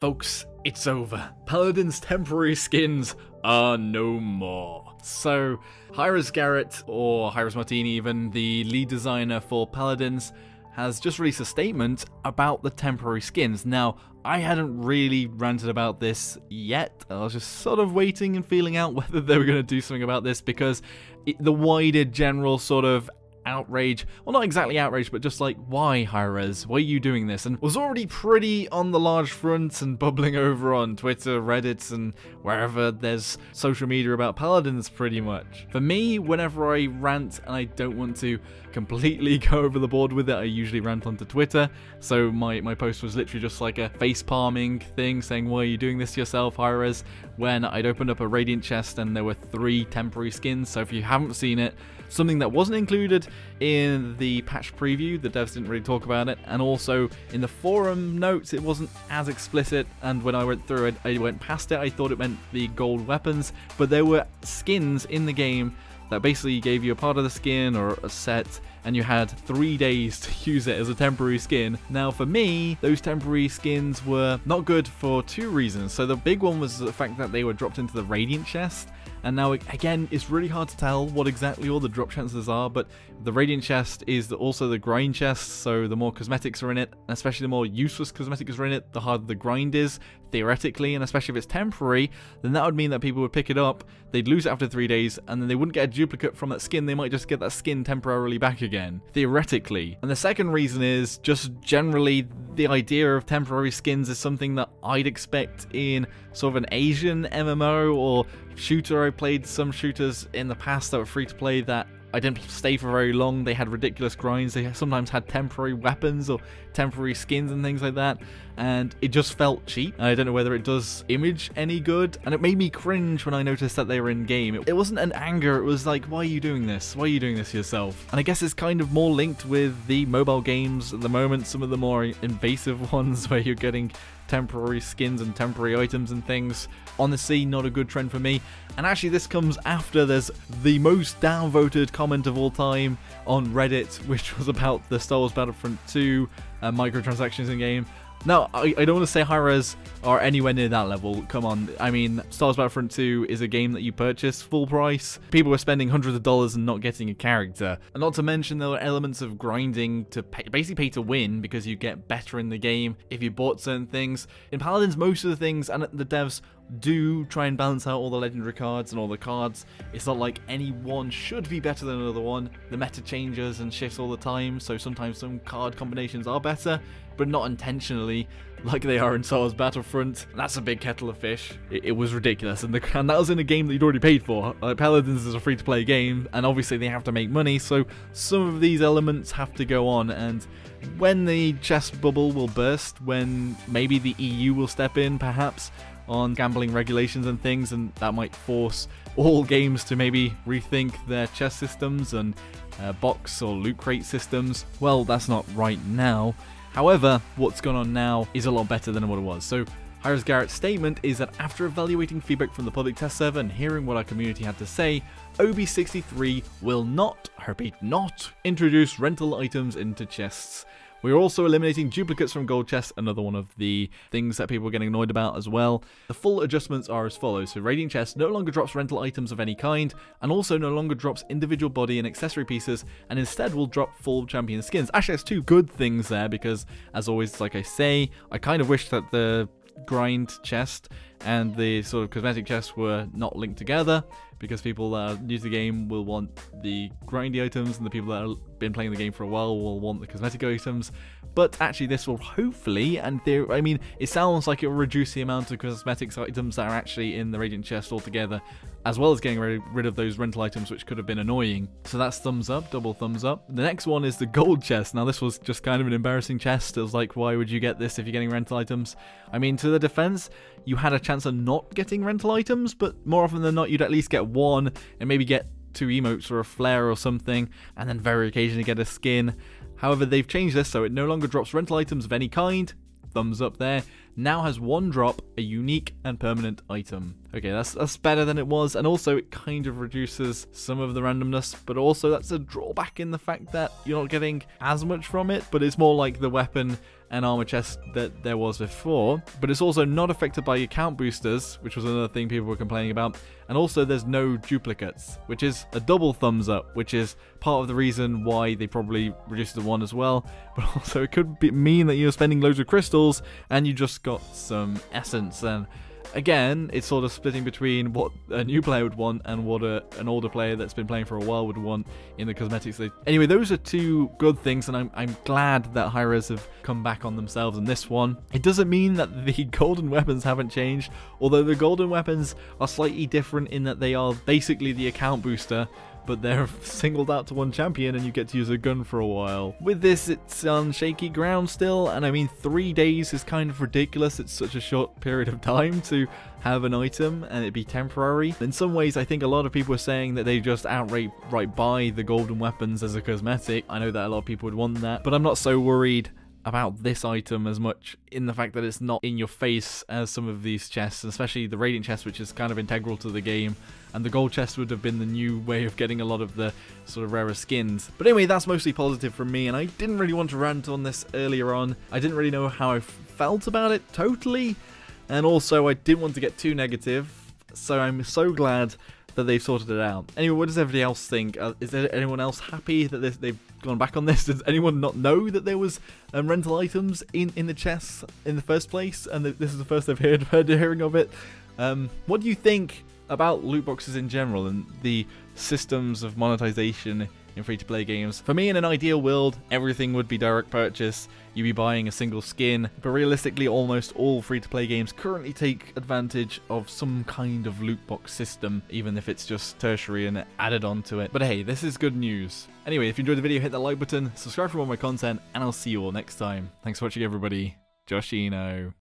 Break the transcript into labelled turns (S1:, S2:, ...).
S1: Folks, it's over. Paladin's temporary skins are no more. So, Hi-Rez Garrett, or Hi-Rez Martini even, the lead designer for Paladins, has just released a statement about the temporary skins. Now, I hadn't really ranted about this yet. I was just sort of waiting and feeling out whether they were going to do something about this, because the wider general sort of outrage, well, not exactly outrage, but just like, why, Hi-Rez? Why are you doing this? And was already pretty on the large front and bubbling over on Twitter, Reddit, and wherever there's social media about Paladins, pretty much. For me, whenever I rant and I don't want to completely go over the board with it, I usually rant onto Twitter. So my post was literally just like a face palming thing saying, why are you doing this to yourself, Hi-Rez? When I'd opened up a Radiant chest and there were 3 temporary skins. So if you haven't seen it, something that wasn't included in the patch preview, the devs didn't really talk about it, and also in the forum notes it wasn't as explicit, and when I went through it, I went past it, I thought it meant the gold weapons, but there were skins in the game that basically gave you a part of the skin or a set, and you had 3 days to use it as a temporary skin. Now for me, those temporary skins were not good for 2 reasons. So the big one was the fact that they were dropped into the Radiant chest, and now again it's really hard to tell what exactly all the drop chances are, but the Radiant chest is also the grind chest, so the more cosmetics are in it, especially the more useless cosmetics are in it, the harder the grind is, theoretically, and especially if it's temporary, then that would mean that people would pick it up, they'd lose it after 3 days, and then they wouldn't get a duplicate from that skin, they might just get that skin temporarily back again, theoretically. And the second reason is just generally the idea of temporary skins is something that I'd expect in sort of an Asian MMO or shooter. I played some shooters in the past that were free to play that I didn't stay for very long. They had ridiculous grinds. They sometimes had temporary weapons or temporary skins and things like that, and it just felt cheap. I don't know whether it does image any good, and it made me cringe when I noticed that they were in game. It wasn't an anger, it was like, why are you doing this? Why are you doing this yourself? And I guess it's kind of more linked with the mobile games at the moment, some of the more invasive ones where you're getting temporary skins and temporary items and things. Honestly, not a good trend for me. And actually this comes after there's the most downvoted comment of all time on Reddit, which was about the Star Wars Battlefront 2 microtransactions in game. Now, I don't want to say Hi-Rez are anywhere near that level. Come on. I mean, Star Wars Battlefront 2 is a game that you purchase full price. People were spending hundreds of dollars and not getting a character. And not to mention there were elements of grinding to basically pay to win, because you get better in the game if you bought certain things. In Paladins, most of the things, and the devs do try and balance out all the legendary cards and all the cards. It's not like any one should be better than another one. The meta changes and shifts all the time, so sometimes some card combinations are better, but not intentionally like they are in Star Wars Battlefront. That's a big kettle of fish. It was ridiculous, and that was in a game that you'd already paid for. Like, Paladins is a free-to-play game, and obviously they have to make money, so some of these elements have to go on, and when the chest bubble will burst, when maybe the EU will step in, perhaps, on gambling regulations and things, and that might force all games to maybe rethink their chest systems and box or loot crate systems. Well, that's not right now. However, what's going on now is a lot better than what it was. So Hi-Rez Garrett's statement is that after evaluating feedback from the public test server and hearing what our community had to say, OB63 will not, I repeat, not introduce rental items into chests. We're also eliminating duplicates from gold chests, another one of the things that people are getting annoyed about as well. The full adjustments are as follows. So Radiant Chest no longer drops rental items of any kind, and also no longer drops individual body and accessory pieces, and instead will drop full champion skins. Actually, that's 2 good things there, because as always, like I say, I kind of wish that the grind chest and the sort of cosmetic chest were not linked together, because people that are new to the game will want the grindy items, and the people that have been playing the game for a while will want the cosmetic items. But actually this will hopefully, and I mean, it sounds like it will reduce the amount of cosmetics items that are actually in the Radiant chest altogether, as well as getting rid of those rental items which could have been annoying. So that's thumbs up, double thumbs up. The next one is the gold chest. Now this was just kind of an embarrassing chest. It was like, why would you get this if you're getting rental items? I mean, to the defense, you had a chance of not getting rental items, but more often than not you'd at least get 1 and maybe get 2 emotes or a flare or something, and then very occasionally get a skin. However, they've changed this so it no longer drops rental items of any kind. Thumbs up there. Now has 1 drop, a unique and permanent item. Okay, that's better than it was, and also it kind of reduces some of the randomness, but also that's a drawback in the fact that you're not getting as much from it, but it's more like the weapon and armor chest that there was before, but it's also not affected by account boosters, which was another thing people were complaining about, and also there's no duplicates, which is a double thumbs up, which is part of the reason why they probably reduced it to 1 as well, but also it could mean that you're spending loads of crystals and you just got some essence. And again, it's sort of splitting between what a new player would want and what an older player that's been playing for a while would want in the cosmetics. Anyway, those are two good things, and I'm glad that Hi-Rez have come back on themselves in this one. It doesn't mean that the golden weapons haven't changed, although the golden weapons are slightly different in that they are basically the account booster, but they're singled out to one champion and you get to use a gun for a while. With this, it's on shaky ground still, and I mean 3 days is kind of ridiculous. It's such a short period of time to have an item and it be temporary. In some ways, I think a lot of people are saying that they just outright buy the golden weapons as a cosmetic. I know that a lot of people would want that, but I'm not so worried about this item as much in the fact that it's not in your face as some of these chests, especially the Radiant chest, which is kind of integral to the game, and the gold chest would have been the new way of getting a lot of the sort of rarer skins. But anyway, that's mostly positive from me, and I didn't really want to rant on this earlier on. I didn't really know how I felt about it totally, and also I didn't want to get too negative, so I'm so glad that they've sorted it out. Anyway, what does everybody else think? Is there anyone else happy that they've gone back on this? Does anyone not know that there was rental items in the chests in the first place, and this is the first I've heard hearing of it? What do you think about loot boxes in general and the systems of monetization in free-to-play games? For me, in an ideal world, everything would be direct purchase. You'd be buying a single skin, but realistically, almost all free-to-play games currently take advantage of some kind of loot box system, even if it's just tertiary and added onto it. But hey, this is good news. Anyway, if you enjoyed the video, hit that like button, subscribe for more of my content, and I'll see you all next time. Thanks for watching, everybody. Joshino.